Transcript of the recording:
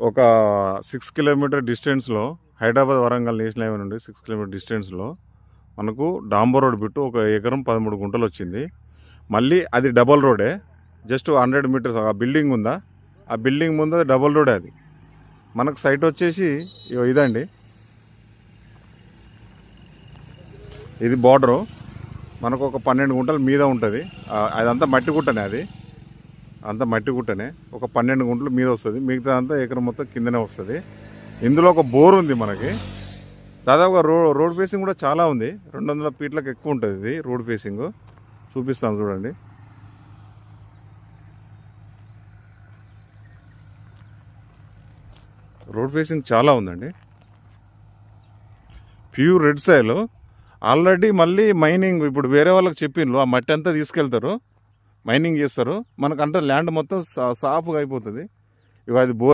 ఒక 6 కిలోమీటర్ డిస్టెన్స్లో Hyderabad Warangal national highway నుండి 6 కిలోమీటర్ డిస్టెన్స్లో మనకు డాంబర్ రోడ్ బిట్టు 1 ఎకరం 13 గుంటలు వచ్చింది. మళ్ళీ అది డబల్ రోడే, జస్ట్ 100 మీటర్స్. ఆ బిల్డింగ్ ఉందా, ఆ బిల్డింగ్ ముందు డబల్ రోడే. అది మనకు సైట్ వచ్చేసి ఇదండి, ఇది బార్డరు. మనకు ఒక 12 గుంటల మీద ఉంటుంది. అదంతా మట్టి గుట్టనే, అది అంతా మట్టి గుట్టనే. ఒక 12 గుంటలు మీద వస్తుంది, మిగతా అంతా ఎకరం మొత్తం కిందనే వస్తుంది. ఇందులో ఒక బోర్ ఉంది మనకి. దాదాపుగా రోడ్ ఫేసింగ్ కూడా చాలా ఉంది, 200 ఫీట్లకు ఎక్కువ ఉంటుంది ఇది రోడ్ ఫేసింగ్. చూపిస్తాను చూడండి. రోడ్ ఫేసింగ్ చాలా ఉందండి. Pure red soil. ఆల్రెడీ మళ్ళీ మైనింగ్ ఇప్పుడు వేరే వాళ్ళకి చెప్పిండ్రు, ఆ మట్టి అంతా తీసుకెళ్తారు, మైనింగ్ చేస్తారు. మనకంటే ల్యాండ్ మొత్తం సాఫ్గా అయిపోతుంది. ఇక అది బోర్